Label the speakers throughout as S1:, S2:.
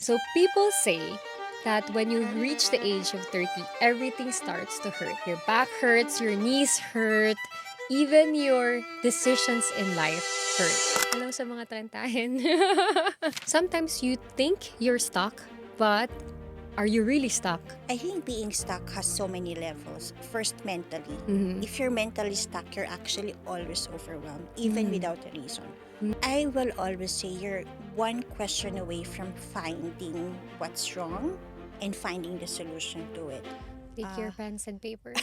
S1: So people say that when you reach the age of 30, everything starts to hurt. Your back hurts, your knees hurt, even your decisions in life hurt. Hello sa mga trentahin. Sometimes you think you're stuck, but are you really stuck?
S2: I think being stuck has so many levels. First, mentally.
S1: Mhm.
S2: If you're mentally stuck, you're actually always overwhelmed, even
S1: Mm.
S2: without a reason.
S1: Mm.
S2: I will always say you're one question away from finding what's wrong and finding the solution to it.
S1: Take your
S2: Uh,
S1: pens and papers.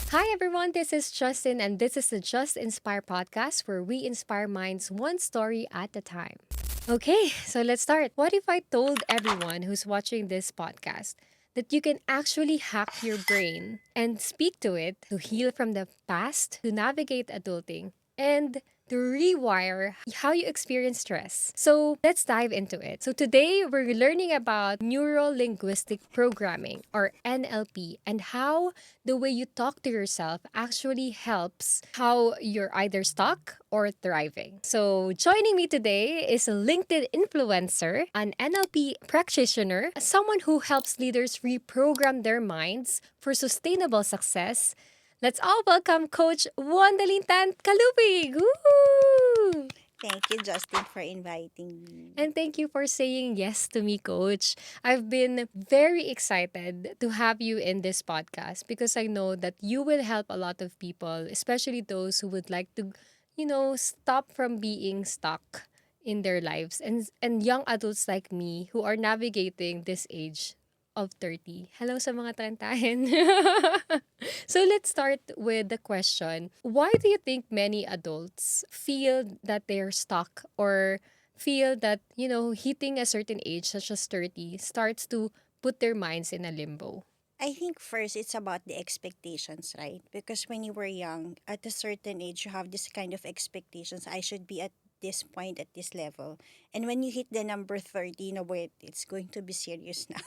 S1: Hi everyone, this is Justin, and this is the Just Inspire podcast where we inspire minds one story at a time. Okay, so let's start. What if I told everyone who's watching this podcast that you can actually hack your brain and speak to it to heal from the past, to navigate adulting, and to rewire how you experience stress? So let's dive into it. So today we're learning about neuro-linguistic programming, or NLP, and how the way you talk to yourself actually helps how you're either stuck or thriving. So joining me today is a LinkedIn influencer, an NLP practitioner, someone who helps leaders reprogram their minds for sustainable success. Let's all welcome Coach Wandalyn Tan-Calupig. Woo!
S2: Thank you, Justin, for inviting me.
S1: And thank you for saying yes to me, Coach. I've been very excited to have you in this podcast because I know that you will help a lot of people, especially those who would like to, stop from being stuck in their lives, and young adults like me who are navigating this age of 30. Hello sa mga trentahin. So let's start with the question. Why do you think many adults feel that they're stuck, or feel that, hitting a certain age, such as 30, starts to put their minds in a limbo?
S2: I think first it's about the expectations, right? Because when you were young, at a certain age, you have this kind of expectations. I should be at this point, at this level. And when you hit the number 30, wait, it's going to be serious now.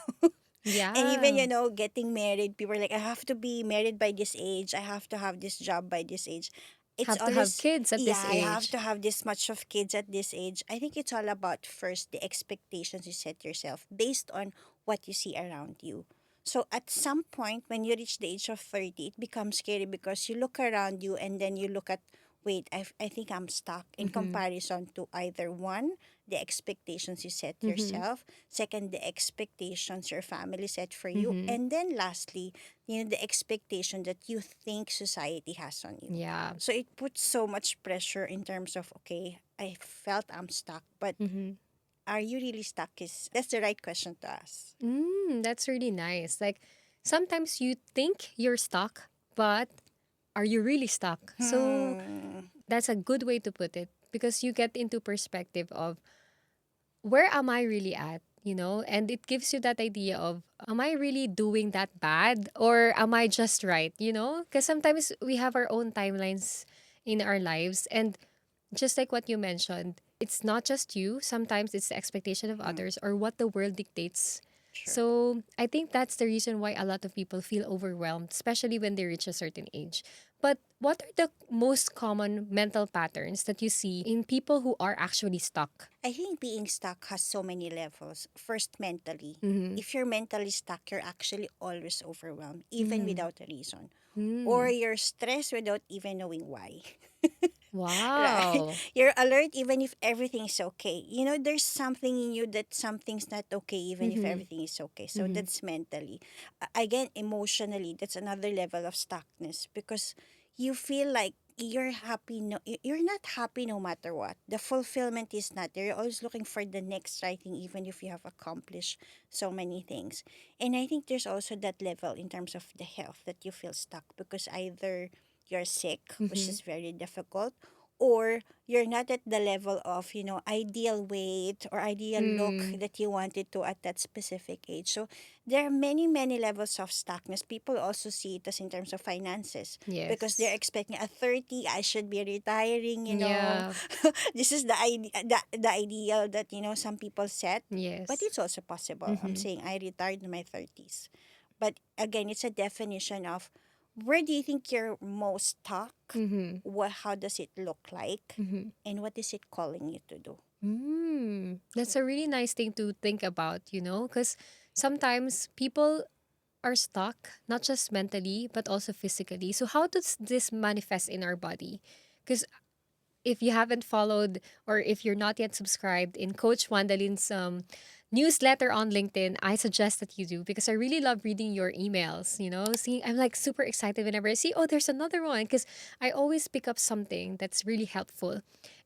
S2: And even,
S1: Yeah.
S2: getting married, people are like, I have to be married by this age. I have to have this job by this age. It's
S1: Have to have
S2: always,
S1: kids at
S2: yeah,
S1: this
S2: I have
S1: age.
S2: to have this much of kids at this age. I think it's all about first the expectations you set yourself based on what you see around you. So at some point, when you reach the age of 30, it becomes scary because you look around you and then you look at, wait, I think I'm stuck in
S1: Mm-hmm.
S2: comparison to either one, the expectations you set
S1: Mm-hmm.
S2: yourself, second, the expectations your family set for you,
S1: Mm-hmm.
S2: and then lastly, the expectation that you think society has on you.
S1: Yeah.
S2: So it puts so much pressure in terms of, okay, I felt I'm stuck, but
S1: Mm-hmm.
S2: are you really stuck? Is that's the right question to ask.
S1: That's really nice. Like, sometimes you think you're stuck, but are you really stuck? So
S2: Hmm.
S1: that's a good way to put it, because you get into perspective of, where am I really at? And it gives you that idea of, am I really doing that bad, or am I just right? Because sometimes we have our own timelines in our lives, and just like what you mentioned, it's not just you. Sometimes it's the expectation of
S2: Hmm.
S1: others or what the world dictates.
S2: Sure.
S1: So I think that's the reason why a lot of people feel overwhelmed, especially when they reach a certain age. But what are the most common mental patterns that you see in people who are actually stuck?
S2: I think being stuck has so many levels. First, mentally.
S1: Mm-hmm.
S2: If you're mentally stuck, you're actually always overwhelmed, even
S1: Mm.
S2: without a reason. Or
S1: Mm.
S2: you're stressed without even knowing why. Right?
S1: Wow.
S2: You're alert even if everything is okay. There's something in you that something's not okay even if
S1: Mm-hmm.
S2: everything is okay. So
S1: Mm-hmm.
S2: that's mentally. Again, emotionally, that's another level of stuckness because you feel like you're happy you're not happy no matter what. The fulfillment is not there. You're always looking for the next right thing even if you have accomplished so many things. And I think there's also that level in terms of the health that you feel stuck because either you're sick, which
S1: Mm-hmm.
S2: is very difficult, or you're not at the level of, ideal weight or ideal look
S1: Mm.
S2: that you wanted to at that specific age. So there are many, many levels of stuckness. People also see it as in terms of finances because they're
S1: Yes.
S2: expecting at 30, I should be retiring.
S1: Yeah.
S2: This is the ideal that, some people set. But
S1: Yes.
S2: it's also possible. I'm
S1: Mm-hmm.
S2: saying I retired in my 30s. But again, it's a definition of Where do you think you're most stuck?
S1: Mm-hmm.
S2: How does it look like?
S1: Mm-hmm.
S2: And what is it calling you to do?
S1: That's a really nice thing to think about, because sometimes people are stuck, not just mentally, but also physically. So, how does this manifest in our body? Because if you haven't followed or if you're not yet subscribed in Coach Wandalyn's newsletter on LinkedIn, I suggest that you do because I really love reading your emails. Seeing I'm like super excited whenever I see, oh, there's another one because I always pick up something that's really helpful.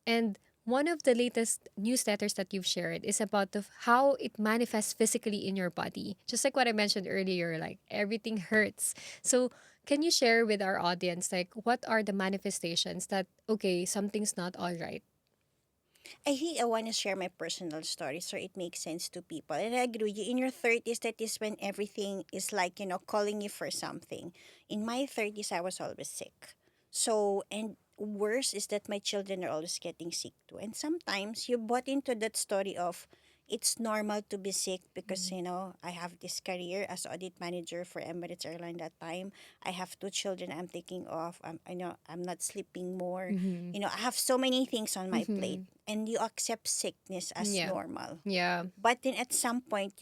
S1: And one of the latest newsletters that you've shared is about how it manifests physically in your body. Just like what I mentioned earlier, like everything hurts. So can you share with our audience, like, what are the manifestations that, okay, something's not all right?
S2: I think I want to share my personal story so it makes sense to people. And I agree with you. In your 30s, that is when everything is like, calling you for something. In my 30s, I was always sick. So, and worse is that my children are always getting sick too. And sometimes you bought into that story of it's normal to be sick because, I have this career as audit manager for Emirates Airline that time. I have two children I'm taking off. I know I'm not sleeping more.
S1: Mm-hmm.
S2: I have so many things on my plate,
S1: Mm-hmm.
S2: and you accept sickness as
S1: Yeah.
S2: normal.
S1: Yeah.
S2: But then at some point,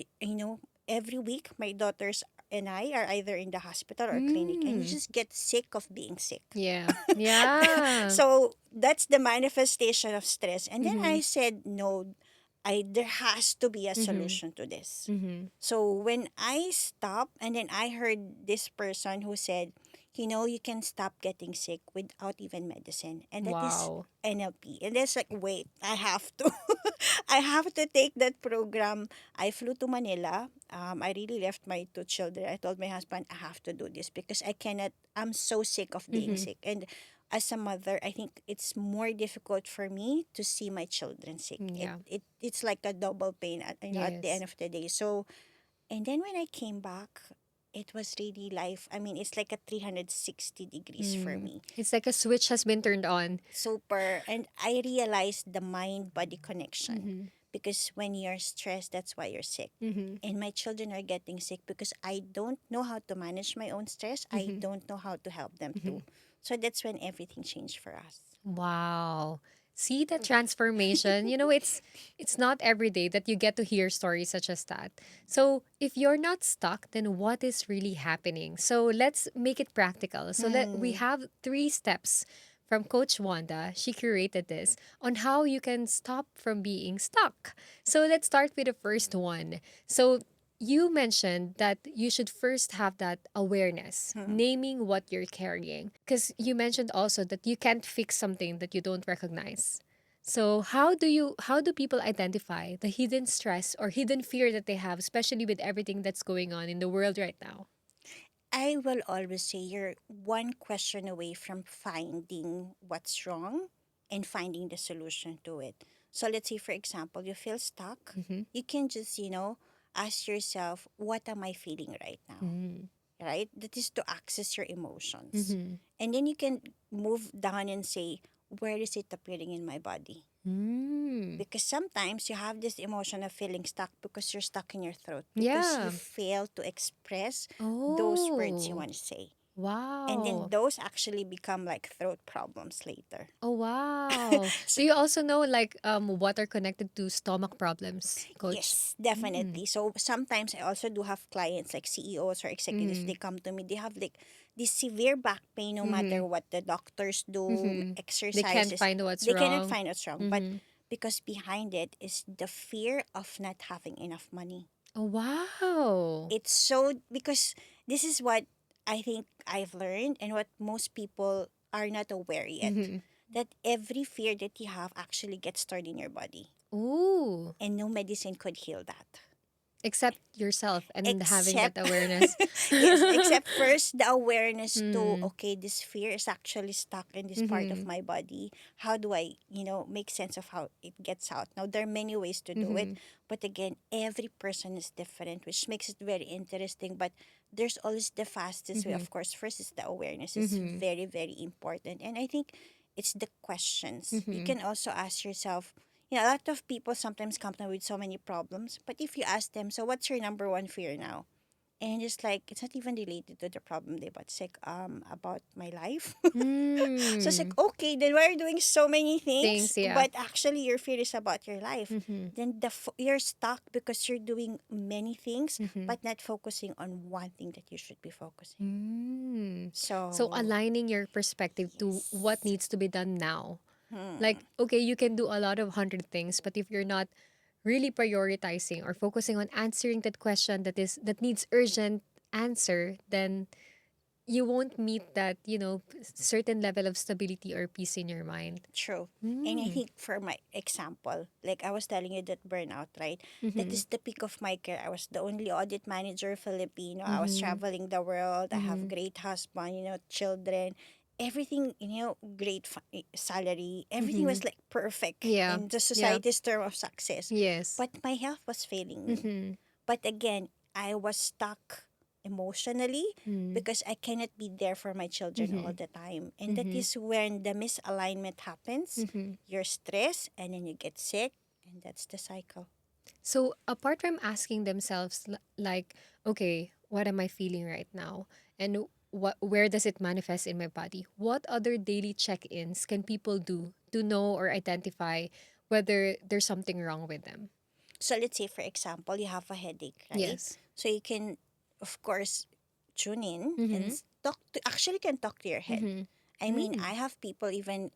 S2: every week my daughters and I are either in the hospital or clinic, and you
S1: Mm.
S2: just get sick of being sick.
S1: Yeah. Yeah.
S2: So that's the manifestation of stress. And then
S1: Mm-hmm.
S2: I said, no, there has to be a
S1: Mm-hmm.
S2: solution to this.
S1: Mm-hmm.
S2: So when I stopped, and then I heard this person who said, you can stop getting sick without even medicine. And that is
S1: Wow.
S2: NLP. And that's like, wait, I have to. I have to take that program. I flew to Manila. I really left my two children. I told my husband, I have to do this because I cannot, I'm so sick of being
S1: Mm-hmm.
S2: sick. And as a mother, I think it's more difficult for me to see my children sick.
S1: Yeah.
S2: It's like a double pain at the end
S1: Yes.
S2: of the day. So, and then when I came back, it was really life. I mean, it's like a 360 degrees for
S1: Mm.
S2: me.
S1: It's like a switch has been turned on.
S2: Super. And I realized the mind body connection
S1: Mm-hmm.
S2: because when you're stressed, that's why you're sick.
S1: Mm-hmm.
S2: And my children are getting sick because I don't know how to manage my own stress. I
S1: Mm-hmm.
S2: don't know how to help them
S1: Mm-hmm.
S2: too. So that's when everything changed for us.
S1: Wow. See the transformation. It's not every day that you get to hear stories such as that. So, if you're not stuck, then what is really happening? So, let's make it practical. So, we
S2: Hmm.
S1: have 3 steps from Coach Wanda. She curated this on how you can stop from being stuck. So, let's start with the first one. So, you mentioned that you should first have that awareness,
S2: Hmm.
S1: naming what you're carrying. Because you mentioned also that you can't fix something that you don't recognize. So how do people identify the hidden stress or hidden fear that they have, especially with everything that's going on in the world right now?
S2: I will always say you're one question away from finding what's wrong and finding the solution to it. So let's say, for example, you feel stuck.
S1: Mm-hmm.
S2: You can just, ask yourself, what am I feeling right now?
S1: Mm-hmm.
S2: Right? That is to access your emotions.
S1: Mm-hmm.
S2: And then you can move down and say, where is it appearing in my body?
S1: Mm.
S2: Because sometimes you have this emotion of feeling stuck because you're stuck in your throat because you
S1: Yeah.
S2: fail to express those words you
S1: Oh.
S2: want to say. And then
S1: Wow.
S2: those actually become like throat problems later.
S1: Oh wow.
S2: So,
S1: Do you also know like what are connected to stomach problems, coach?
S2: yes,
S1: Mm.
S2: definitely. So sometimes I also do have clients like CEOs or executives,
S1: Mm-hmm.
S2: they come to me, they have like this severe back pain no
S1: Mm-hmm.
S2: matter what the doctors do,
S1: Mm-hmm. They can't
S2: exercises,
S1: find what's
S2: they cannot
S1: wrong.
S2: find what's wrong. But
S1: Mm-hmm.
S2: because behind it is the fear of not having enough money.
S1: Oh wow.
S2: It's so because this is what I think I've learned and what most people are not aware yet,
S1: Mm-hmm.
S2: that every fear that you have actually gets stored in your body
S1: Ooh.
S2: and no medicine could heal that.
S1: Accept yourself and having that
S2: Except
S1: awareness.
S2: yes, except first the awareness to,
S1: Mm.
S2: okay, this fear is actually stuck in this part of
S1: Mm-hmm.
S2: my body. How do I, make sense of how it gets out? Now there are many ways to do it,
S1: Mm-hmm.
S2: but again, every person is different, which makes it very interesting. But there's always the fastest way.
S1: Mm-hmm.
S2: Of course, first is the awareness. It's
S1: Mm-hmm.
S2: very, very important. And I think it's the questions. You
S1: Mm-hmm.
S2: can also ask yourself, a lot of people sometimes come to me with so many problems, but if you ask them, so what's your number one fear now? And it's like, it's not even related to the problem they but it's like about my life. So it's like,
S1: Mm.
S2: okay, then why are you doing so many things,
S1: Things, yeah.
S2: but actually your fear is about your life?
S1: Mm-hmm.
S2: Then you're stuck because you're doing many things,
S1: Mm-hmm.
S2: but not focusing on one thing that you should be focusing.
S1: Mm. So
S2: So,
S1: aligning your perspective to what
S2: yes.
S1: needs to be done now.
S2: Hmm.
S1: Like, okay, you can do a lot of 100 things, but if you're not really prioritizing or focusing on answering that question that needs urgent answer, then you won't meet that, certain level of stability or peace in your mind.
S2: True. And I
S1: Mm.
S2: think for my example, like I was telling you that burnout, right? That
S1: Mm-hmm.
S2: is the peak of my career. I was the only audit manager Filipino. I was
S1: Mm-hmm.
S2: traveling the world. I have
S1: Mm-hmm.
S2: great husband, children. Everything, great salary. Everything
S1: Mm-hmm.
S2: was like perfect
S1: Yeah.
S2: in the
S1: Yeah.
S2: society's term of success.
S1: Yes.
S2: But my health was failing me.
S1: Mm-hmm.
S2: But again, I was stuck emotionally
S1: Mm-hmm.
S2: because I cannot be there for my children all
S1: Mm-hmm.
S2: the time. And that
S1: Mm-hmm.
S2: is when the misalignment happens.
S1: Mm-hmm.
S2: You're stressed and then you get sick, and that's the cycle.
S1: So apart from asking themselves like, okay, what am I feeling right now? And where does it manifest in my body? What other daily check-ins can people do to know or identify whether there's something wrong with them?
S2: So let's say, for example, you have a headache, right?
S1: Yes.
S2: So you can, of course, tune in and
S1: Mm-hmm.
S2: talk to, actually can talk to your head.
S1: Mm-hmm.
S2: I mean,
S1: Mm.
S2: I have people even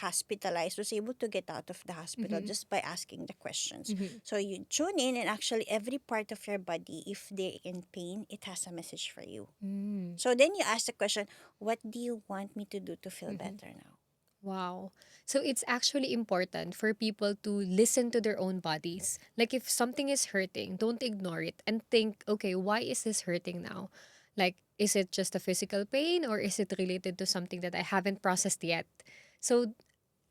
S2: hospitalized was able to get out of the hospital
S1: Mm-hmm.
S2: just by asking the questions.
S1: Mm-hmm.
S2: So you tune in, and actually every part of your body, if they're in pain, it has a message for you.
S1: Mm.
S2: So then you ask the question, what do you want me to do to feel
S1: Mm-hmm.
S2: better now?
S1: Wow. So it's actually important for people to listen to their own bodies. Like if something is hurting, don't ignore it and think, okay, why is this hurting now? Like, is it just a physical pain or is it related to something that I haven't processed yet? So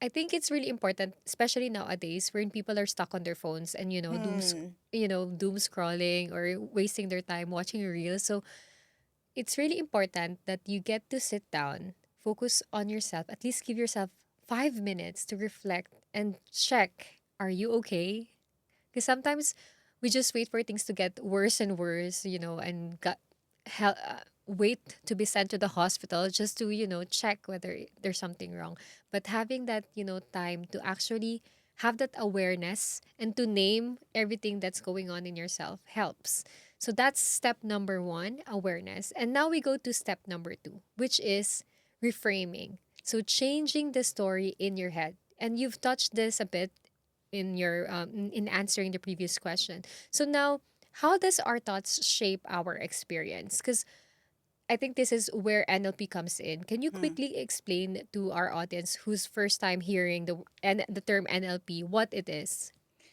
S1: I think it's really important, especially nowadays when people are stuck on their phones and,
S2: Hmm.
S1: doom scrolling or wasting their time watching reels. So it's really important that you get to sit down, focus on yourself, at least give yourself 5 minutes to reflect and check, are you okay? Because sometimes we just wait for things to get worse and worse, and wait to be sent to the hospital just to, check whether there's something wrong. But having that, time to actually have that awareness and to name everything that's going on in yourself helps. So that's step number one, awareness. And now we go to step number two, which is reframing. So changing the story in your head. And you've touched this a bit in your in answering the previous question. So now, how does our thoughts shape our experience? Because I think this is where NLP comes in. Can you
S2: Hmm.
S1: quickly explain to our audience who's first time hearing the term NLP what it is?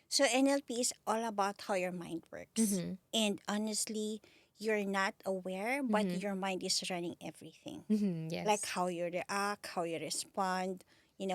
S2: So NLP is all about how your mind works.
S1: Mm-hmm.
S2: And honestly, you're not aware, but
S1: Mm-hmm.
S2: your mind is running everything.
S1: Mm-hmm.
S2: Like
S1: Yes.
S2: how you react, how you respond,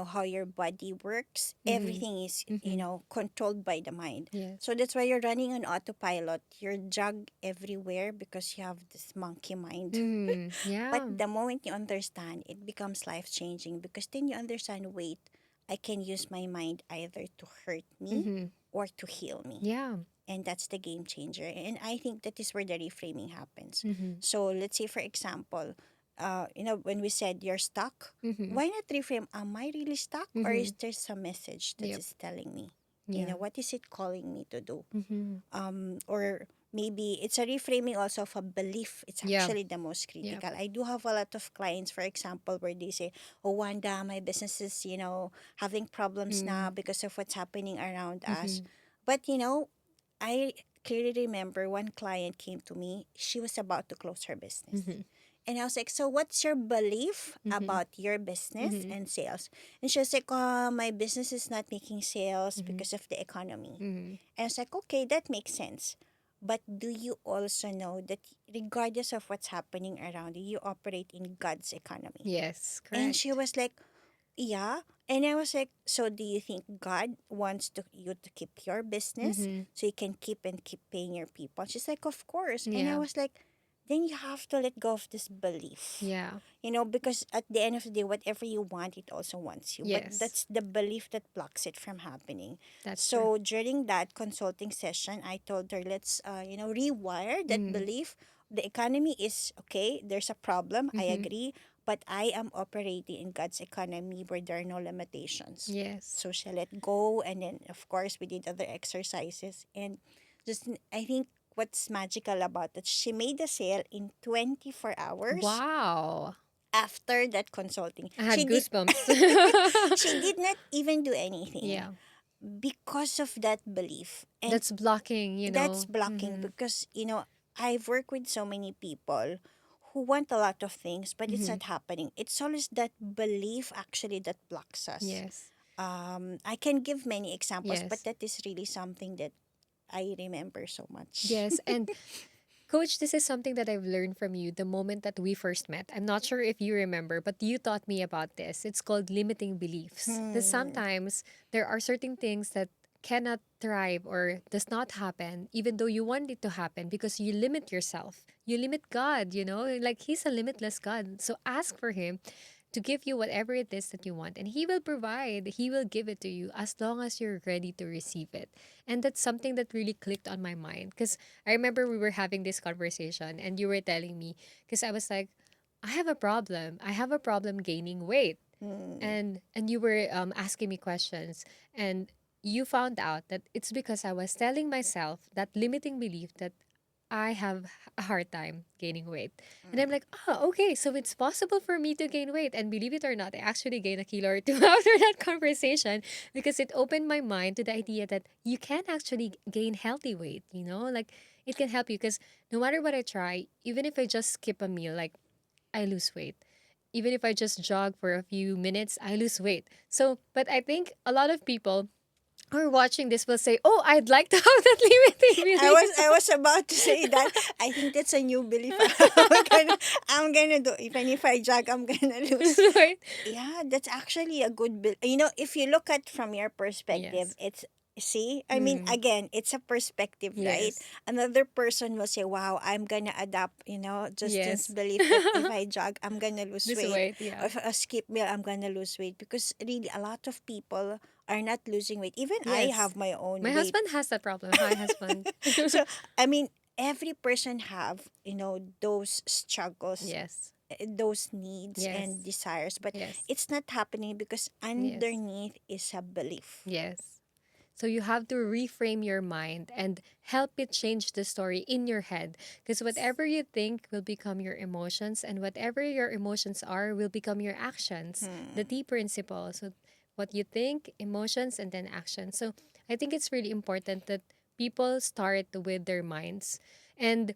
S2: how your body works.
S1: Mm-hmm.
S2: Everything is,
S1: Mm-hmm.
S2: controlled by the mind.
S1: Yes.
S2: So that's why you're running on autopilot. You're dragged everywhere because you have this monkey mind.
S1: Mm-hmm.
S2: But
S1: Yeah.
S2: the moment you understand, it becomes life changing because then you understand, wait, I can use my mind either to hurt me
S1: Mm-hmm.
S2: or to heal me.
S1: Yeah.
S2: And that's the game changer. And I think that is where the reframing happens.
S1: Mm-hmm.
S2: So let's say, for example, when we said you're stuck,
S1: Mm-hmm.
S2: why not reframe? Am I really stuck, or
S1: Mm-hmm.
S2: is there some message that
S1: Yep.
S2: is telling me?
S1: Yeah.
S2: What is it calling me to do?
S1: Mm-hmm.
S2: Or maybe it's a reframing also of a belief. It's
S1: Yeah.
S2: actually the most
S1: Yep.
S2: critical. I do have a lot of clients, for example, where they say, oh, Wanda, my business is, having problems now
S1: Mm-hmm.
S2: because of what's happening around us.
S1: Mm-hmm.
S2: But, I clearly remember one client came to me. She was about to close her business.
S1: Mm-hmm.
S2: And I was like, so what's your belief
S1: Mm-hmm.
S2: about your business
S1: Mm-hmm.
S2: and sales? And she was like, oh, my business is not making sales
S1: Mm-hmm.
S2: because of the economy.
S1: Mm-hmm.
S2: And I was like, okay, that makes sense. But do you also know that regardless of what's happening around you, you operate in God's economy?
S1: Yes.
S2: And she
S1: Correct.
S2: was like, yeah. And I was like, so do you think God wants you to keep your business
S1: Mm-hmm.
S2: so you can keep paying your people? She's like, of course. And I
S1: Yeah.
S2: was like, then you have to let go of this belief.
S1: Yeah.
S2: Because at the end of the day, whatever you want, it also wants you. But
S1: Yes.
S2: that's the belief that blocks it from happening.
S1: That's true.
S2: So during that consulting session, I told her, let's, rewire that
S1: Mm-hmm.
S2: belief. the economy is okay, there's a problem, I
S1: Mm-hmm.
S2: agree, but I am operating in God's economy where there are no limitations.
S1: Yes.
S2: So shall it go? And then, of course, we did other exercises. And just, I think what's magical about it, she made the sale in 24 hours
S1: Wow.
S2: after that consulting.
S1: I had
S2: She did,
S1: goosebumps.
S2: she did not even do anything
S1: Yeah.
S2: because of that belief. And
S1: That's blocking,
S2: that's blocking
S1: Mm-hmm.
S2: because I've worked with so many people who want a lot of things but it's
S1: Mm-hmm.
S2: not happening. It's always that belief actually that blocks us.
S1: Yes.
S2: I can give many examples, but
S1: Yes.
S2: that is really something that I remember so much.
S1: Yes. And Coach, this is something that I've learned from you the moment that we first met. I'm not sure if you remember, but you taught me about this. It's called limiting beliefs. Because
S2: Hmm.
S1: sometimes there are certain things that cannot thrive or does not happen, even though you want it to happen, because you limit yourself. You limit God, like He's a limitless God. So ask for Him to give you whatever it is that you want, and He will provide. He will give it to you as long as you're ready to receive it. And that's something that really clicked on my mind because I remember we were having this conversation and you were telling me, because I was like, I have a problem. I have a problem gaining weight.
S2: Hmm.
S1: And you were asking me questions, and you found out that it's because I was telling myself that limiting belief that I have a hard time gaining weight. And I'm like, oh, okay, so it's possible for me to gain weight. And believe it or not, I actually gained a kilo or two after that conversation because it opened my mind to the idea that you can actually gain healthy weight, like it can help you because no matter what I try, even if I just skip a meal, like I lose weight. Even if I just jog for a few minutes, I lose weight. So, but I think a lot of people who are watching this will say, oh, I'd like to have that limiting
S2: I
S1: belief.
S2: was I was about to say that. I think that's a new belief. I'm gonna do even if I jog, I'm gonna lose.
S1: Right?
S2: Yeah, that's actually a good if you look at from your perspective,
S1: Yes.
S2: it's see, I mean,
S1: Mm,
S2: again, it's a perspective, right?
S1: yes.
S2: Another person will say, wow, I'm gonna adapt, Justin's
S1: Yes.
S2: belief that if I jog, I'm gonna lose
S1: This
S2: weight.
S1: weight,
S2: Or
S1: yeah.
S2: if I skip meal, I'm gonna lose weight. Because really, a lot of people are not losing weight. Even I
S1: Yes.
S2: have my
S1: My
S2: own weight.
S1: husband has that problem. Hi, husband.
S2: So, I mean, every person have, those struggles,
S1: Yes.
S2: those needs and
S1: Yes.
S2: desires, but
S1: Yes.
S2: it's not happening because
S1: Yes.
S2: underneath is a belief.
S1: Yes. So you have to reframe your mind and help it change the story in your head. Because whatever you think will become your emotions, and whatever your emotions are will become your actions. The
S2: Hmm.
S1: T principle. So what you think, emotions, and then action. So I think it's really important that people start with their minds. And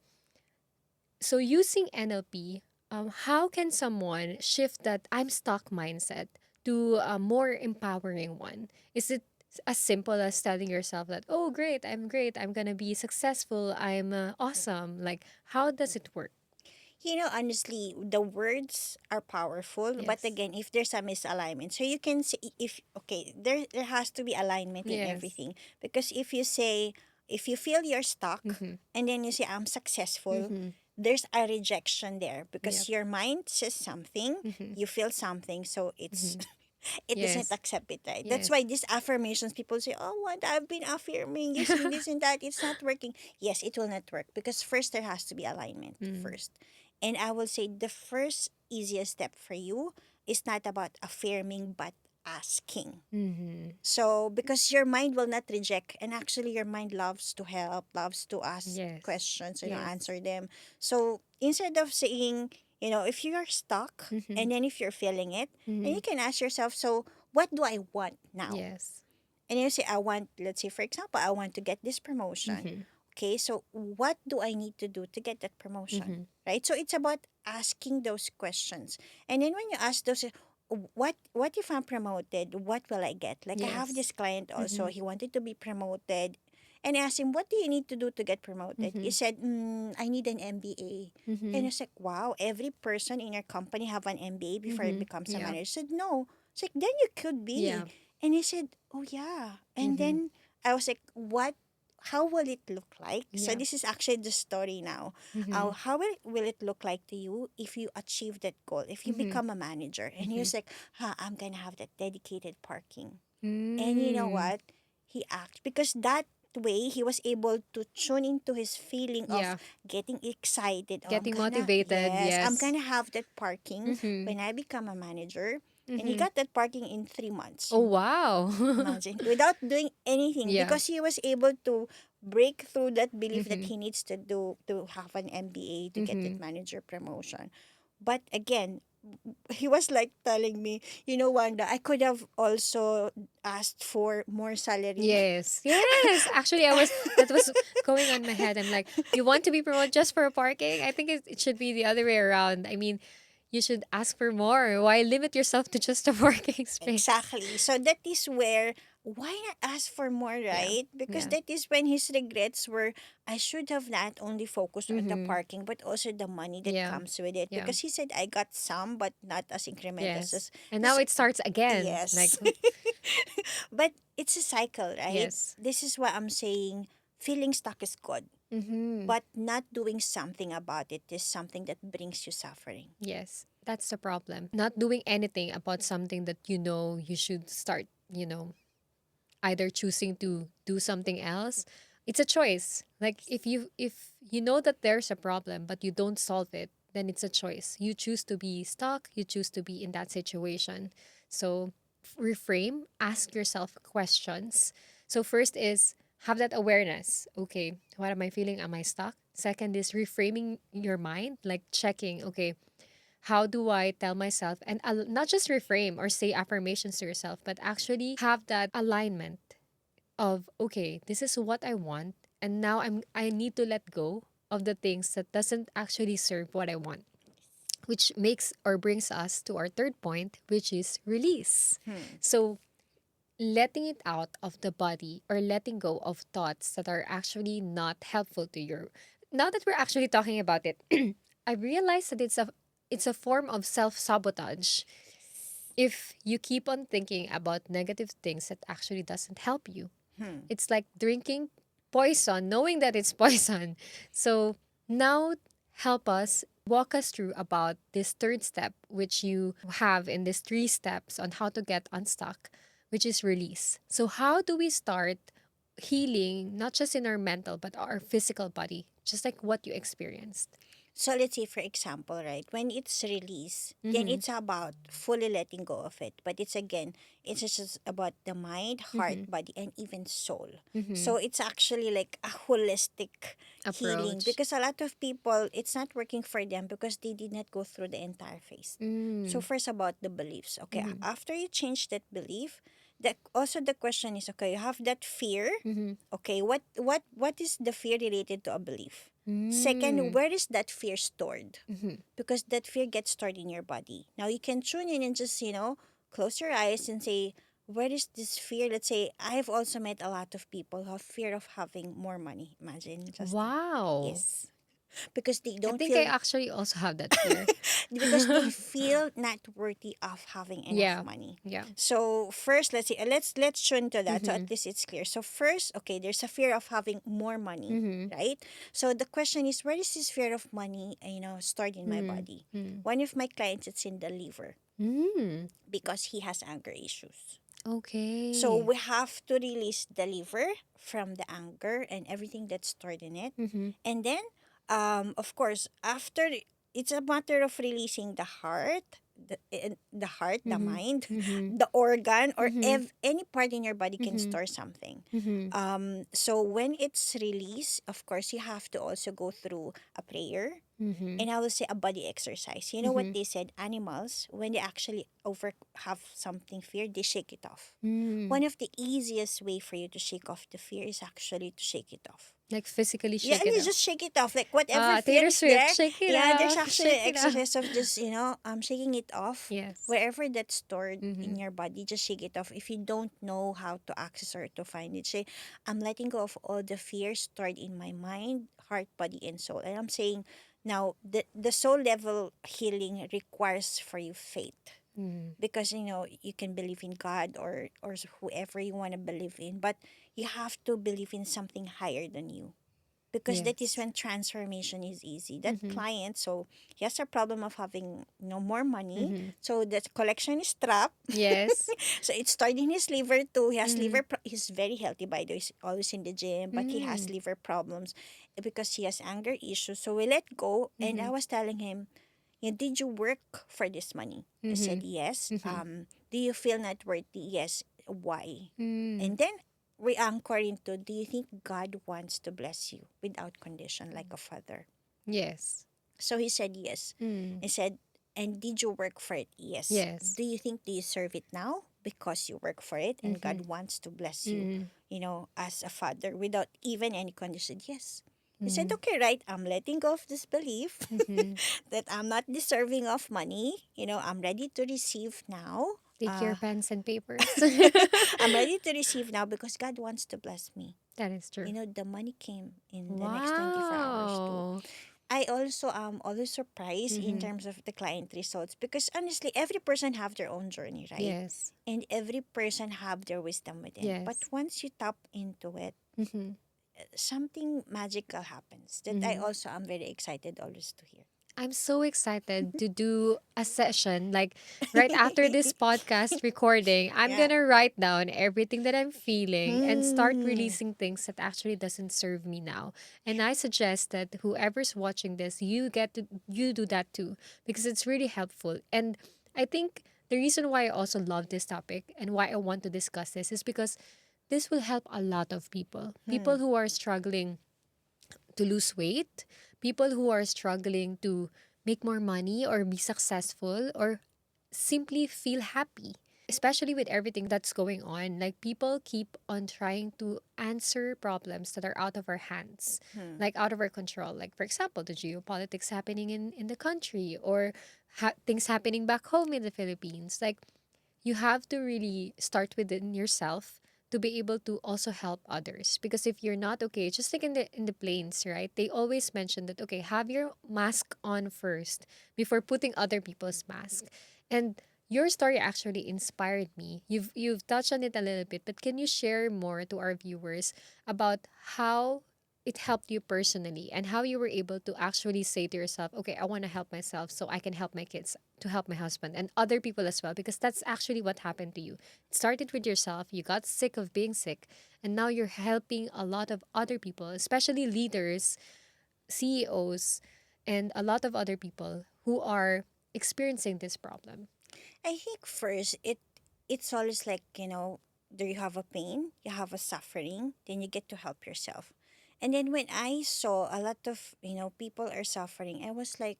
S1: so using NLP, how can someone shift that I'm stuck mindset to a more empowering one? Is it as simple as telling yourself that, oh, great, I'm going to be successful, I'm awesome? Like, how does it work?
S2: Honestly, the words are powerful, but
S1: Yes.
S2: again, if there's a misalignment, so you can say, if okay, there has to be alignment in
S1: Yes.
S2: everything. Because if you feel you're stuck,
S1: Mm-hmm.
S2: and then you say I'm successful,
S1: Mm-hmm.
S2: there's a rejection there because
S1: Yep.
S2: your mind says something,
S1: Mm-hmm.
S2: you feel something, so it's
S1: Mm-hmm.
S2: it doesn't
S1: Yes.
S2: accept it, right? That's
S1: Yes.
S2: why these affirmations, people say, oh, what, I've been affirming using this and that, it's not working. Yes, it will not work because first there has to be alignment
S1: Mm.
S2: first. And I will say the first easiest step for you is not about affirming but asking.
S1: Mm-hmm.
S2: So because your mind will not reject, and actually your mind loves to help, loves to ask
S1: Yes.
S2: questions,
S1: Yes.
S2: answer them. So instead of saying, if you are stuck
S1: Mm-hmm.
S2: and then if you're feeling it, then
S1: Mm-hmm.
S2: you can ask yourself, so what do I want now?
S1: Yes.
S2: And you say, I want, let's say, for example, I want to get this promotion.
S1: Mm-hmm.
S2: Okay, so what do I need to do to get that promotion?
S1: Mm-hmm.
S2: Right? So it's about asking those questions. And then when you ask those, what if I'm promoted? What will I get? Like I have
S1: Yes.
S2: this client also,
S1: Mm-hmm.
S2: he wanted to be promoted. And I asked him, what do you need to do to get promoted? He
S1: Mm-hmm.
S2: said, I need an MBA. And
S1: Mm-hmm.
S2: I was like, wow, every person in your company have an MBA before it
S1: Mm-hmm.
S2: becomes a
S1: Yeah.
S2: manager. I said, no. It's like, then you could be.
S1: Yeah.
S2: And he said, oh yeah. And
S1: Mm-hmm.
S2: then I was like, what? How will it look like? So
S1: Yeah.
S2: this is actually the story now.
S1: Mm-hmm.
S2: How will it look like to you if you achieve that goal? If you
S1: Mm-hmm.
S2: become a manager? And he
S1: Mm-hmm.
S2: was like, I'm gonna have that dedicated parking. And you know
S1: Mm.
S2: what? He asked because that way, he was able to tune into his feeling of
S1: Yeah.
S2: getting excited. Oh,
S1: Getting motivated.
S2: I'm
S1: Yes.
S2: gonna have that parking
S1: Mm-hmm.
S2: when I become a manager. And he
S1: Mm-hmm.
S2: got that parking in 3 months.
S1: Oh, wow.
S2: Imagine, without doing anything,
S1: Yeah.
S2: because he was able to break through that belief that
S1: Mm-hmm.
S2: he needs to do to have an MBA to get
S1: Mm-hmm.
S2: that manager promotion. But again, he was like telling me, Wanda, I could have also asked for more salary.
S1: Yes. Yes. Actually, that was going on my head. I'm like, you want to be promoted just for parking? I think it should be the other way around. I mean, you should ask for more. Why limit yourself to just a parking space?
S2: Exactly. So that is where, why not ask for more,
S1: Yeah.
S2: right? Because
S1: Yeah.
S2: that is when his regrets were, I should have not only focused on the
S1: Mm-hmm.
S2: parking, but also the money that
S1: Yeah.
S2: comes with it.
S1: Yeah.
S2: Because he said, I got some, but not as incremental
S1: Yes. And now
S2: as
S1: it starts again. Like,
S2: yes. But it's a cycle, right?
S1: yes.
S2: This is what I'm saying. Feeling stuck is good,
S1: Mm-hmm.
S2: but not doing something about it is something that brings you suffering.
S1: Yes. That's the problem. Not doing anything about something that you know you should start, either choosing to do something else. It's a choice. Like if you know that there's a problem but you don't solve it, then it's a choice. You choose to be stuck, you choose to be in that situation. So reframe, ask yourself questions. So first is have that awareness. Okay, what am I feeling? Am I stuck? Second is reframing your mind, like checking, okay, how do I tell myself, and not just reframe or say affirmations to yourself, but actually have that alignment of, okay, this is what I want, and now I need to let go of the things that doesn't actually serve what I want, which makes or brings us to our third point, which is release.
S2: Hmm.
S1: So letting it out of the body or letting go of thoughts that are actually not helpful to you. Now that we're actually talking about it, I realized that it's a form of self-sabotage if you keep on thinking about negative things that actually doesn't help you.
S2: Hmm.
S1: It's like drinking poison, knowing that it's poison. So now help us walk us through about this third step, which you have in these three steps on how to get unstuck, which is release. So how do we start healing, not just in our mental, but our physical body, just like what you experienced?
S2: So let's say, for example, right, when it's released, then
S1: Mm-hmm.
S2: it's about fully letting go of it. But it's again, it's just about the mind, heart,
S1: Mm-hmm.
S2: body, and even soul.
S1: Mm-hmm.
S2: So it's actually like a holistic healing,
S1: Approach.
S2: because a lot of people, it's not working for them because they did not go through the entire phase. So
S1: Mm.
S2: first about the beliefs. Okay,
S1: Mm-hmm.
S2: after you change that belief, also the question is, okay, you have that fear.
S1: Mm-hmm.
S2: Okay, what is the fear related to a belief? Second,
S1: Mm.
S2: where is that fear stored?
S1: Mm-hmm.
S2: Because that fear gets stored in your body. Now you can tune in and just, close your eyes and say, where is this fear? Let's say I've also met a lot of people who have fear of having more money. Imagine just that.
S1: Wow.
S2: Yes. Because they
S1: I
S2: don't
S1: think I
S2: feel
S1: actually also have that fear.
S2: because they feel not worthy of having enough
S1: Yeah.
S2: money.
S1: Yeah.
S2: So first, let's see. Let's tune to that so
S1: Mm-hmm.
S2: at least it's clear. So first, okay, there's a fear of having more money,
S1: Mm-hmm.
S2: right? So the question is, where is this fear of money, stored in my body?
S1: Mm-hmm.
S2: One of my clients, it's in the liver
S1: Mm.
S2: because he has anger issues. So
S1: Okay.
S2: we have to release the liver from the anger and everything that's stored in it.
S1: Mm-hmm.
S2: And then, of course, after it's a matter of releasing the heart, the
S1: Mm-hmm.
S2: mind,
S1: Mm-hmm.
S2: the organ, or
S1: Mm-hmm.
S2: any part in your body can
S1: Mm-hmm.
S2: store something.
S1: Mm-hmm.
S2: So when it's released, of course, you have to also go through a prayer,
S1: Mm-hmm.
S2: and I will say a body exercise. You know what
S1: Mm-hmm.
S2: they said? Animals, when they actually over have something fear, they shake it off.
S1: Mm.
S2: One of the easiest way for you to shake off the fear is actually to shake it off.
S1: Like physically
S2: Yeah,
S1: shake
S2: and
S1: it
S2: you
S1: off.
S2: just shake it off. Like whatever fear
S1: Taylor
S2: is
S1: Swift,
S2: there,
S1: shake it
S2: yeah, there's
S1: off,
S2: actually
S1: shake
S2: an
S1: it off.
S2: exercise of just, shaking it off.
S1: Yes.
S2: Wherever that's stored
S1: Mm-hmm.
S2: in your body, just shake it off. If you don't know how to access or to find it, say, I'm letting go of all the fear stored in my mind, heart, body, and soul. And I'm saying now the soul level healing requires for you faith,
S1: Mm-hmm.
S2: because you can believe in God or whoever you want to believe in, but you have to believe in something higher than you. because that is
S1: Yes.
S2: when transformation is easy. That
S1: Mm-hmm.
S2: client, so he has a problem of having no more money,
S1: Mm-hmm.
S2: so the collection is trapped.
S1: Yes.
S2: So it started in his liver too. He has
S1: Mm-hmm.
S2: he's very healthy, by the way. He's always in the gym, but he has
S1: Mm-hmm.
S2: liver problems because he has anger issues. So we let go, and
S1: Mm-hmm.
S2: I was telling him, yeah, did you work for this money? I said, yes.
S1: Mm-hmm.
S2: Do you feel not worthy? Yes. Why?
S1: Mm-hmm.
S2: And then we anchor into, do you think God wants to bless you without condition like a father?
S1: Yes.
S2: So he said, yes.
S1: Mm.
S2: I said, and did you work for it? Yes.
S1: Yes.
S2: Do you think do you serve it now? Because you work for it and
S1: Mm-hmm.
S2: God wants to bless you,
S1: Mm.
S2: as a father without even any condition? Yes. He said,
S1: Mm.
S2: okay, right, I'm letting go of this belief
S1: Mhm.
S2: that I'm not deserving of money. I'm ready to receive now.
S1: Take your
S2: Uh,
S1: pens and papers.
S2: I'm ready to receive now because God wants to bless me.
S1: That is true.
S2: The money came in the next 24 hours too.
S1: Wow.
S2: I also am always surprised in
S1: Mm-hmm.
S2: terms of the client results because honestly, every person have their own journey, right?
S1: Yes.
S2: And every person have their wisdom within. But
S1: Yes.
S2: once you tap into it,
S1: Mm-hmm.
S2: something magical happens that I
S1: Mm-hmm.
S2: also am very excited always to hear.
S1: I'm so excited to do a session. Like right after this podcast recording, I'm
S2: Yeah.
S1: gonna write down everything that I'm feeling and start
S2: Hmm.
S1: releasing things that actually doesn't serve me now. And I suggest that whoever's watching this, you do that too because it's really helpful. And I think the reason why I also love this topic and why I want to discuss this is because this will help a lot of people.
S2: Hmm.
S1: People who are struggling to lose weight, people who are struggling to make more money or be successful or simply feel happy. Especially with everything that's going on, like people keep on trying to answer problems that are out of our hands,
S2: Hmm.
S1: like out of our control. Like, for example, the geopolitics happening in the country or things happening back home in the Philippines. Like, you have to really start within yourself to be able to also help others, because if you're not okay, just like in the planes, right, they always mention that, okay, have your mask on first before putting other people's mask. And your story actually inspired me. You've touched on it a little bit, but can you share more to our viewers about how it helped you personally and how you were able to actually say to yourself, okay, I want to help myself so I can help my kids, to help my husband and other people as well, because that's actually what happened to you. It started with yourself, you got sick of being sick, and now you're helping a lot of other people, especially leaders, CEOs, and a lot of other people who are experiencing this problem.
S2: I think first it's always like, there you have a pain, you have a suffering, then you get to help yourself. And then when I saw a lot of, people are suffering, I was like,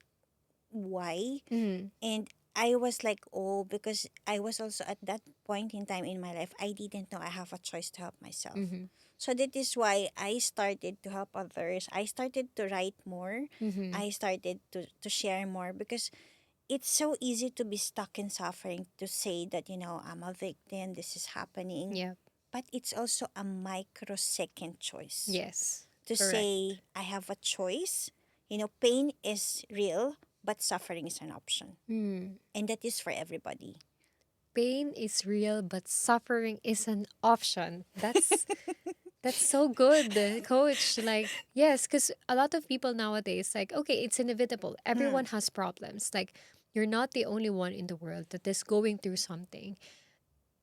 S2: why?
S1: Mm-hmm.
S2: And I was like, oh, because I was also at that point in time in my life, I didn't know I have a choice to help myself.
S1: Mm-hmm.
S2: So that is why I started to help others. I started to write more.
S1: Mm-hmm.
S2: I started to share more because it's so easy to be stuck in suffering, to say that, I'm a victim, this is happening.
S1: Yeah.
S2: But it's also a microsecond choice
S1: Yes.
S2: to
S1: Correct.
S2: say, I have a choice. Pain is real, but suffering is an option.
S1: Mm.
S2: And that is for everybody.
S1: Pain is real, but suffering is an option. That's so good, coach. Like, yes, because a lot of people nowadays, like, okay, it's inevitable.
S2: Hmm.
S1: Everyone has problems. Like, you're not the only one in the world that is going through something,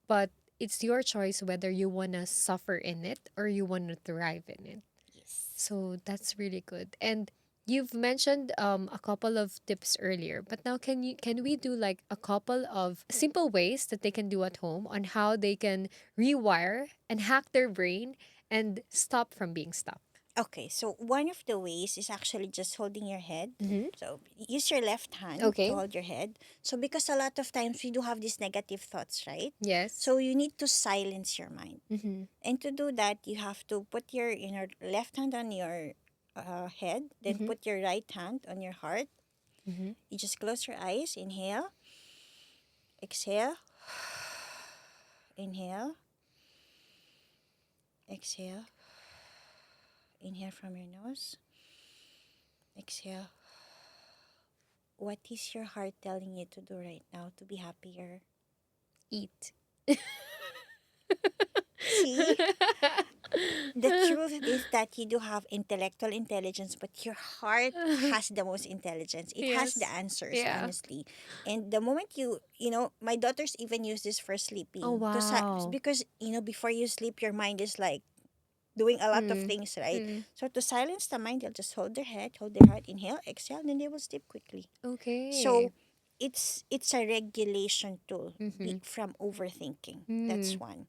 S1: but it's your choice whether you want to suffer in it or you want to thrive in it.
S2: Yes.
S1: So that's really good. And you've mentioned a couple of tips earlier, but now can we do like a couple of simple ways that they can do at home on how they can rewire and hack their brain and stop from being stuck?
S2: Okay, so one of the ways is actually just holding your head.
S1: Mm-hmm.
S2: So use your left hand to
S1: Okay.
S2: hold your head. So because a lot of times we do have these negative thoughts, right?
S1: Yes.
S2: So you need to silence your mind.
S1: Mm-hmm.
S2: And to do that, you have to put your left hand on your head, then
S1: Mm-hmm.
S2: put your right hand on your heart.
S1: Mm-hmm.
S2: You just close your eyes, inhale, exhale, inhale, exhale, inhale from your nose, exhale. What is your heart telling you to do right now to be happier?
S1: Eat.
S2: See, the truth truth is that you do have intellectual intelligence, but your heart has the most intelligence. It has the
S1: Yes.
S2: answers,
S1: Yeah.
S2: honestly. And the moment my daughters even use this for
S1: Oh,
S2: sleeping
S1: wow.
S2: because before you sleep, your mind is like doing a lot of
S1: Mm.
S2: things, right?
S1: Mm.
S2: So to silence the mind, they'll just hold their heart, inhale, exhale, and then they will sleep quickly.
S1: Okay.
S2: So it's a regulation tool
S1: Mm-hmm.
S2: from overthinking. That's
S1: Mm.
S2: one.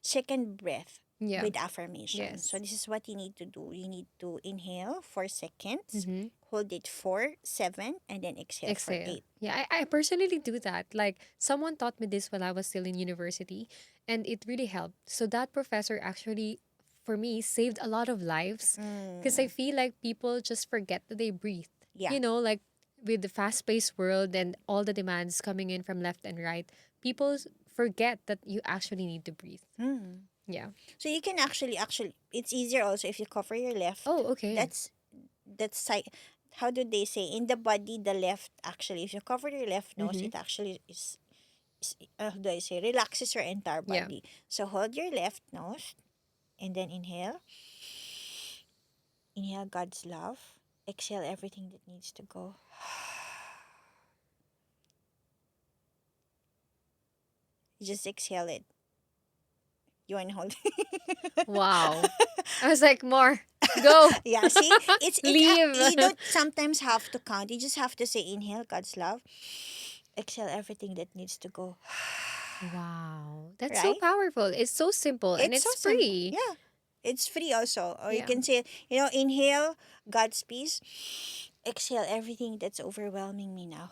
S2: Second, breath
S1: Yeah.
S2: with affirmation. So
S1: Yes.
S2: this is what you need to do. You need to inhale 4 seconds,
S1: Mm-hmm.
S2: hold it 4, 7, and then exhale for
S1: Exhale.
S2: 8.
S1: Yeah, I personally do that. Like someone taught me this when I was still in university, and it really helped. So that professor actually, for me, saved a lot of lives because I
S2: Mm,
S1: feel like people just forget that they breathe.
S2: yeah.
S1: Like with the fast paced world and all the demands coming in from left and right, people forget that you actually need to breathe.
S2: Mm.
S1: Yeah.
S2: So you can actually it's easier also if you cover your left.
S1: Oh, okay.
S2: That's how do they say in the body the left actually if you cover your left nose
S1: Mm-hmm.
S2: it actually how do I say relaxes your entire
S1: Yeah.
S2: body. So hold your left nose and then inhale God's love, exhale everything that needs to go. Just exhale it. You want to hold?
S1: Wow. I was like, more. Go.
S2: Yeah, see,
S1: Leave.
S2: you don't sometimes have to count. You just have to say inhale God's love, exhale everything that needs to go.
S1: Wow. That's so
S2: Right?
S1: powerful. It's so simple and
S2: It's so
S1: it's
S2: simple.
S1: free.
S2: Yeah. It's free also. Or you
S1: Yeah.
S2: can say, inhale God's peace, exhale everything that's overwhelming me now.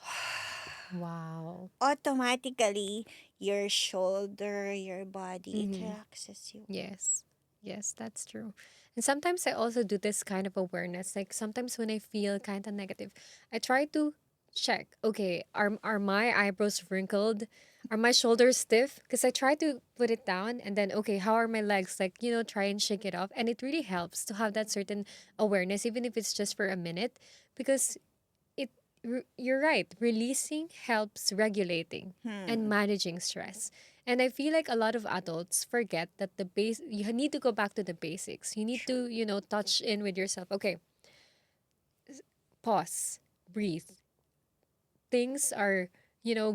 S1: Wow.
S2: Automatically, your shoulder, your body, it
S1: Mm-hmm.
S2: relaxes you.
S1: Yes. Yes, that's true. And sometimes I also do this kind of awareness. Like sometimes when I feel kind of negative, I try to check, okay, are my eyebrows wrinkled? Are my shoulders stiff? Because I try to put it down and then, okay, how are my legs? Like, try and shake it off. And it really helps to have that certain awareness, even if it's just for a minute, because it you're right, releasing helps regulating and
S2: Hmm.
S1: managing stress. And I feel like a lot of adults forget that you need to go back to the basics. You need
S2: True.
S1: to touch in with yourself. Okay, pause, breathe. Things are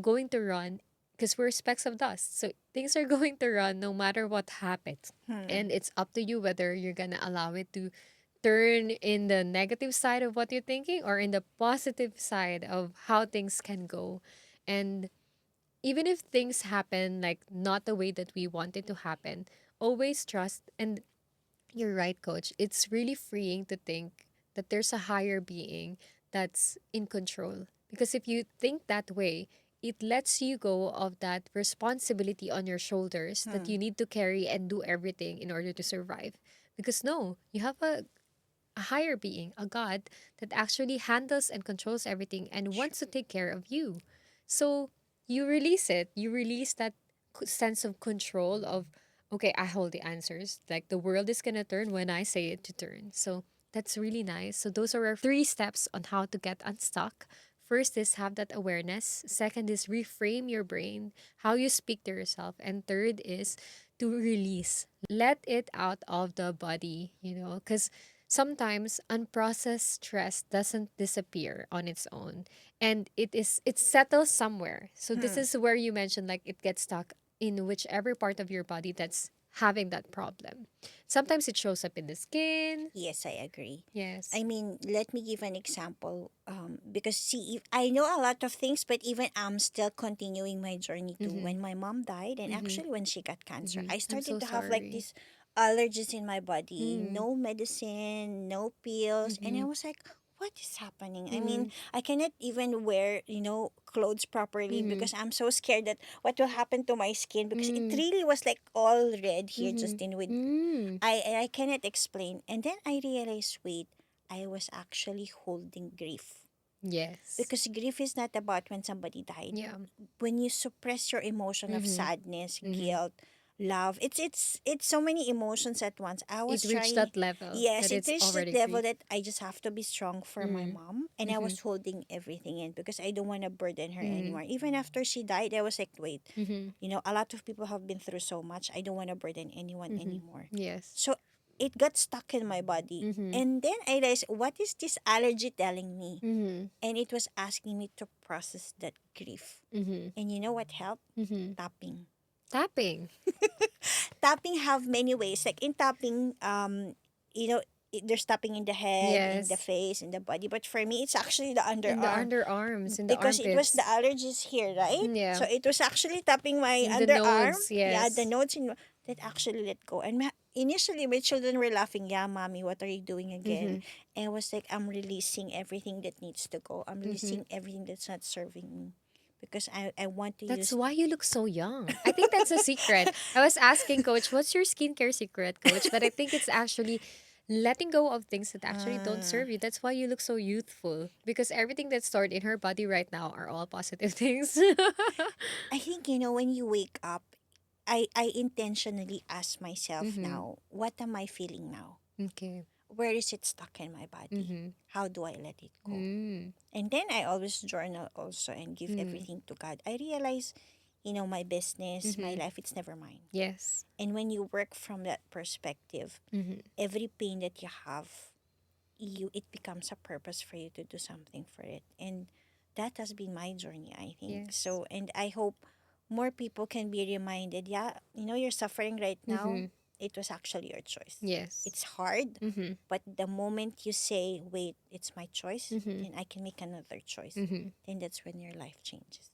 S1: going to run because we're specks of dust, so things are going to run no matter what happens. And
S2: Hmm.
S1: it's up to you whether you're gonna allow it to turn in the negative side of what you're thinking or in the positive side of how things can go. And even if things happen like not the way that we want it to happen, always trust. And you're right, coach. It's really freeing to think that there's a higher being that's in control. Because if you think that way, it lets you go of that responsibility on your shoulders that
S2: Hmm.
S1: you need to carry and do everything in order to survive. Because no, you have a higher being, a God that actually handles and controls everything and wants to
S2: True.
S1: take care of you. So you release it. You release that sense of control of, okay, I hold the answers. Like the world is going to turn when I say it to turn. So that's really nice. So those are our 3 steps on how to get unstuck. First is have that awareness. Second is reframe your brain, how you speak to yourself. And third is to release. Let it out of the body, because sometimes unprocessed stress doesn't disappear on its own, and it settles somewhere. So this
S2: Hmm.
S1: is where you mentioned like it gets stuck in whichever part of your body that's having that problem. Sometimes it shows up in the skin.
S2: Yes, I agree.
S1: Yes.
S2: I mean, let me give an example. Because see, if, I know a lot of things, but even I'm still continuing my journey too.
S1: Mm-hmm.
S2: When my mom died, and
S1: Mm-hmm.
S2: actually when she got cancer,
S1: Mm-hmm.
S2: I
S1: I'm so
S2: started to have like
S1: sorry.
S2: these allergies in my body.
S1: Mm.
S2: No medicine, no pills, and I
S1: Mm-hmm.
S2: was like, "What is happening?" I mean,
S1: Mm.
S2: I cannot even wear clothes properly
S1: Mm-hmm.
S2: because I'm so scared that what will happen to my skin because it
S1: Mm.
S2: really was like all red here,
S1: Mm-hmm.
S2: just in with
S1: Mm.
S2: I cannot explain. And then I realized, wait, I was actually holding grief.
S1: Yes.
S2: Because grief is not about when somebody died.
S1: Yeah.
S2: When you suppress your emotion of
S1: Mm-hmm.
S2: sadness,
S1: Mm-hmm.
S2: guilt, love, it's so many emotions at once. I was
S1: It reached
S2: trying
S1: that level
S2: yes,
S1: that
S2: it
S1: it's
S2: reached that
S1: already
S2: level
S1: grief.
S2: that I just have to be strong for my
S1: Mm.
S2: mom. And I
S1: Mm-hmm.
S2: was holding everything in because I don't want to burden her
S1: Mm-hmm.
S2: anymore. Even after she died, I was like, wait,
S1: Mm-hmm.
S2: a lot of people have been through so much. I don't want to burden anyone
S1: Mm-hmm.
S2: anymore.
S1: Yes.
S2: So it got stuck in my body.
S1: Mm-hmm.
S2: And then I realized, what is this allergy telling me?
S1: Mm-hmm.
S2: And it was asking me to process that grief.
S1: Mm-hmm.
S2: And you know what helped?
S1: Mm-hmm.
S2: Tapping.
S1: Tapping.
S2: Tapping have many ways. Like in tapping, you know, there's tapping in the head, in the
S1: Yes.
S2: face, in the body. But for me, it's actually the
S1: In the
S2: underarm
S1: underarms, in the
S2: because it was the
S1: armpits.
S2: allergies here, right?
S1: Yeah.
S2: So it was actually tapping my
S1: In the
S2: underarm.
S1: nodes,
S2: Yeah, the
S1: yes.
S2: nodes in that actually let go. And initially, my children were laughing. Yeah, mommy, what are you doing again?
S1: Mm-hmm.
S2: And I was like, I'm releasing everything that needs to go. I'm
S1: Mm-hmm.
S2: releasing everything that's not serving me because I want to
S1: That's
S2: use.
S1: why you look so young. I think that's a secret. I was asking coach, what's your skincare secret, coach? But I think it's actually letting go of things that actually don't
S2: Uh,
S1: serve you. That's why you look so youthful. Because everything that's stored in her body right now are all positive things.
S2: I think when you wake up, I intentionally ask myself
S1: Mm-hmm.
S2: now, what am I feeling now?
S1: Okay.
S2: Where is it stuck in my body?
S1: Mm-hmm.
S2: How do I let it go?
S1: Mm.
S2: And then I always journal also and give
S1: Mm.
S2: everything to God. I realize, my business, my
S1: Mm-hmm.
S2: life, it's never mine.
S1: Yes.
S2: And when you work from that perspective,
S1: Mm-hmm.
S2: every pain that you have, it becomes a purpose for you to do something for it. And that has been my journey, I think.
S1: Yes.
S2: So, and I hope more people can be reminded, yeah, you're suffering right now.
S1: Mm-hmm.
S2: It was actually your choice.
S1: Yes.
S2: It's hard,
S1: Mm-hmm.
S2: but the moment you say, wait, it's my choice,
S1: Mm-hmm.
S2: then I can make another choice.
S1: Mm-hmm.
S2: Then that's when your life changes.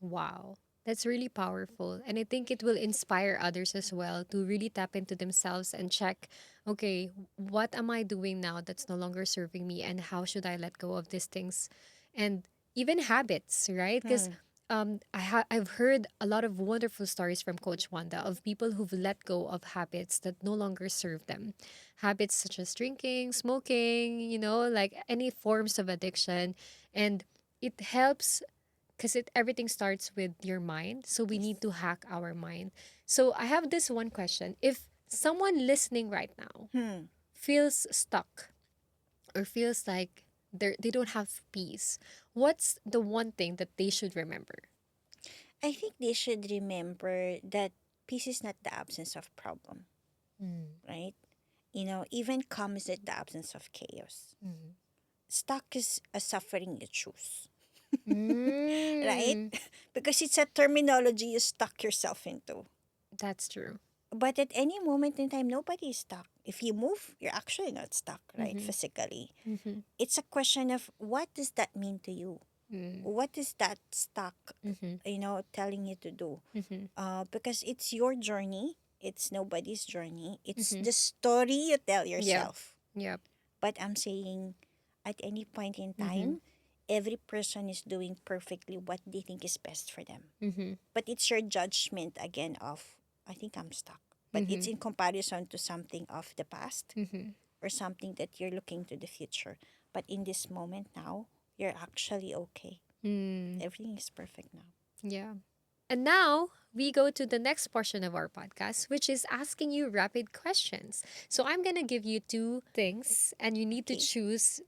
S1: Wow. That's really powerful. And I think it will inspire others as well to really tap into themselves and check, okay, what am I doing now that's no longer serving me and how should I let go of these things? And even habits, right? Because
S2: Hmm.
S1: I've heard a lot of wonderful stories from Coach Wanda of people who've let go of habits that no longer serve them. Habits such as drinking, smoking, like any forms of addiction. And it helps because everything starts with your mind, so we
S2: Yes.
S1: need to hack our mind. So I have this one question: if someone listening right now
S2: Hmm.
S1: feels stuck or feels like they don't have peace, what's the one thing that they should remember?
S2: I think they should remember that peace is not the absence of problem,
S1: Mm.
S2: right? Even calm is not the absence of chaos.
S1: Mm.
S2: Stuck is a suffering you choose, right?
S1: Mm.
S2: Because it's a terminology you stuck yourself into.
S1: That's true.
S2: But at any moment in time, nobody is stuck. If you move, you're actually not stuck, right?
S1: Mm-hmm.
S2: Physically.
S1: Mm-hmm.
S2: It's a question of what does that mean to you?
S1: Mm.
S2: What is that stuck,
S1: Mm-hmm.
S2: telling you to do?
S1: Mm-hmm.
S2: Because it's your journey. It's nobody's journey. It's
S1: Mm-hmm.
S2: the story you tell
S1: Yep.
S2: yourself.
S1: Yep.
S2: But I'm saying, at any point in
S1: Mm-hmm.
S2: time, every person is doing perfectly what they think is best for them.
S1: Mm-hmm.
S2: But it's your judgment again of, I think I'm stuck. But
S1: Mm-hmm.
S2: it's in comparison to something of the past
S1: Mm-hmm.
S2: or something that you're looking to the future. But in this moment now, you're actually okay.
S1: Mm.
S2: Everything is perfect now.
S1: Yeah. And now we go to the next portion of our podcast, which is asking you rapid questions. So I'm going to give you two things, and you need to
S2: Okay.
S1: choose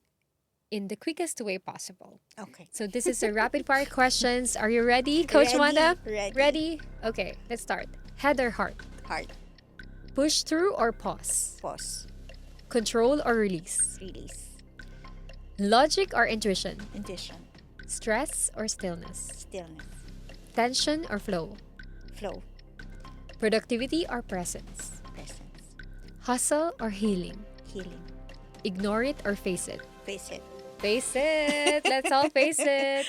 S1: in the quickest way possible.
S2: Okay.
S1: So this is a rapid fire questions. Are you ready, Coach
S2: Ready.
S1: Wanda?
S2: Ready.
S1: Ready? Okay, let's start. Head or heart?
S2: Heart.
S1: Push through or pause?
S2: Pause.
S1: Control or release?
S2: Release.
S1: Logic or intuition?
S2: Intuition.
S1: Stress or stillness?
S2: Stillness.
S1: Tension or flow?
S2: Flow.
S1: Productivity or presence?
S2: Presence.
S1: Hustle or healing?
S2: Healing.
S1: Ignore it or face it?
S2: Face it.
S1: Face it. Let's all face it.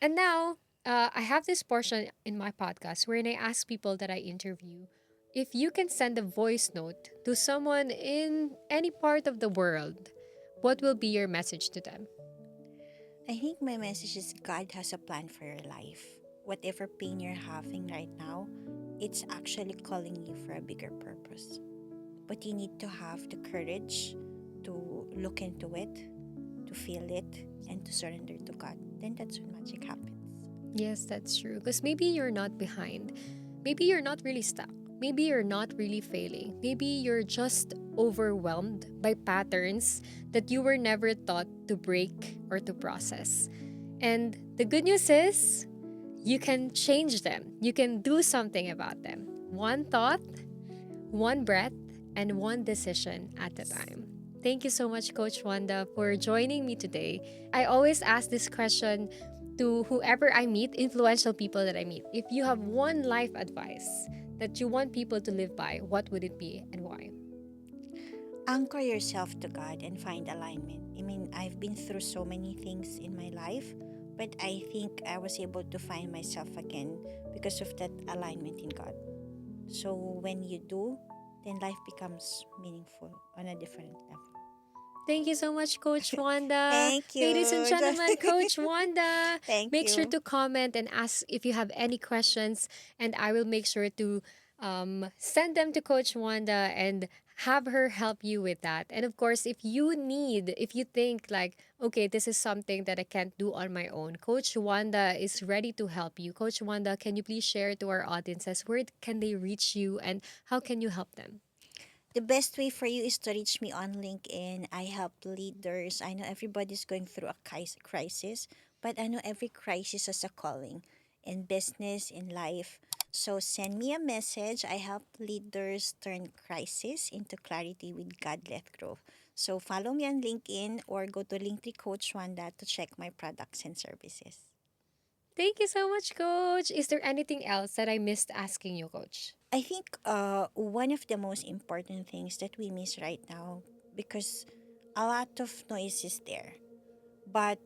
S1: And now, I have this portion in my podcast wherein I ask people that I interview if you can send a voice note to someone in any part of the world, what will be your message to them?
S2: I think my message is God has a plan for your life. Whatever pain you're having right now, it's actually calling you for a bigger purpose. But you need to have the courage to look into it, to feel it, and to surrender to God. Then that's when magic happens.
S1: Yes, that's true. Because maybe you're not behind. Maybe you're not really stuck. Maybe you're not really failing. Maybe you're just overwhelmed by patterns that you were never taught to break or to process. And the good news is, you can change them. You can do something about them. One thought, one breath, and one decision at a time. Thank you so much, Coach Wanda, for joining me today. I always ask this question to whoever I meet, influential people that I meet. If you have one life advice that you want people to live by, what would it be and why?
S2: Anchor yourself to God and find alignment. I mean, I've been through so many things in my life, but I think I was able to find myself again because of that alignment in God. So when you do, then life becomes meaningful on a different level.
S1: Thank you so much, Coach Wanda.
S2: Thank
S1: Ladies and
S2: you.
S1: gentlemen, Coach Wanda.
S2: Thank
S1: Make sure
S2: you.
S1: to comment and ask if you have any questions, and I will make sure to send them to Coach Wanda and have her help you with that. And of course, if you think like, okay, this is something that I can't do on my own, Coach Wanda is ready to help you. Coach Wanda, can you please share to our audiences where can they reach you and how can you help them?
S2: The best way for you is to reach me on LinkedIn. I help leaders. I know everybody's going through a crisis, but I know every crisis has a calling in business, in life. So send me a message. I help leaders turn crisis into clarity with God-led growth. So follow me on LinkedIn or go to Linktree Coach Wanda to check my products and services.
S1: Thank you so much, Coach. Is there anything else that I missed asking you, Coach?
S2: I think one of the most important things that we miss right now, because a lot of noise is there, but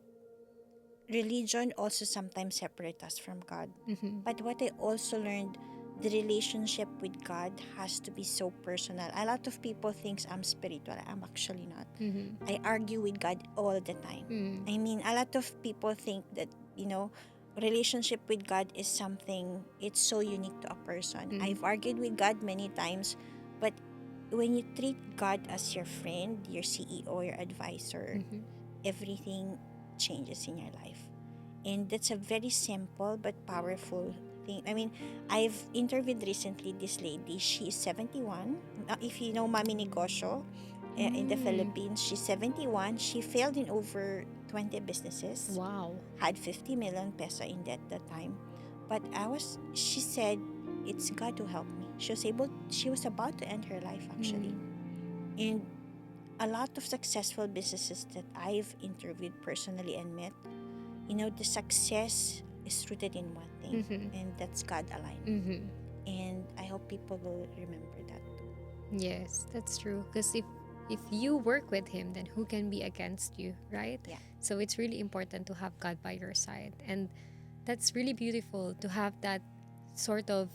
S2: religion also sometimes separate us from God.
S1: Mm-hmm.
S2: But what I also learned, the relationship with God has to be so personal. A lot of people thinks I'm spiritual. I'm actually not.
S1: Mm-hmm.
S2: I argue with God all the time.
S1: Mm-hmm.
S2: I mean, a lot of people think that, relationship with God is something, it's so unique to a person.
S1: Mm-hmm.
S2: I've argued with God many times, but when you treat God as your friend, your CEO, your advisor,
S1: Mm-hmm.
S2: everything changes in your life. And that's a very simple but powerful thing. I mean, I've interviewed recently this lady. She's 71. If you know Mami Negosyo, in the
S1: Mm.
S2: Philippines, she's 71. She failed in over 20 businesses,
S1: Wow.
S2: had 50 million peso in debt that time. But she said, it's God who helped me. She was about to end her life actually.
S1: Mm.
S2: And a lot of successful businesses that I've interviewed personally and met, the success is rooted in one thing,
S1: Mm-hmm.
S2: and that's God alignment.
S1: Mm-hmm.
S2: And I hope people will remember that too.
S1: Yes, that's true. Because if you work with him, then who can be against you, right?
S2: Yeah.
S1: So it's really important to have God by your side, and that's really beautiful to have that sort of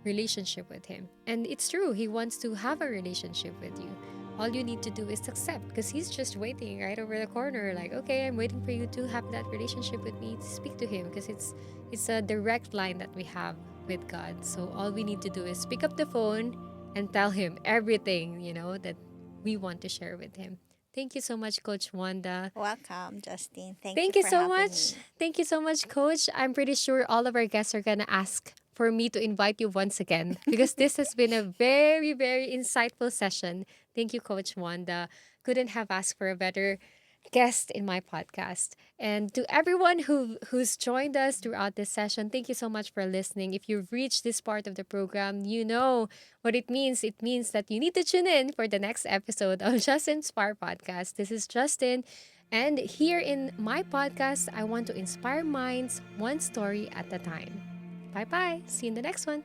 S1: relationship with him. And it's true, he wants to have a relationship with you. All you need to do is accept because he's just waiting right over the corner like, okay, I'm waiting for you to have that relationship with me, to speak to him because it's a direct line that we have with God. So all we need to do is pick up the phone and tell him everything, that we want to share with him. Thank you so much, Coach Wanda.
S2: Welcome, Justin. Thank you
S1: Thank you
S2: for
S1: so
S2: having
S1: much.
S2: me.
S1: Thank you so much, Coach. I'm pretty sure all of our guests are going to ask for me to invite you once again because this has been a very, very insightful session. Thank you, Coach Wanda. Couldn't have asked for a better guest in my podcast. And to everyone who's joined us throughout this session, thank you so much for listening. If you've reached this part of the program, you know what it means. It means that you need to tune in for the next episode of Just Inspire Podcast. This is Justin. And here in my podcast, I want to inspire minds one story at a time. Bye bye. See you in the next one.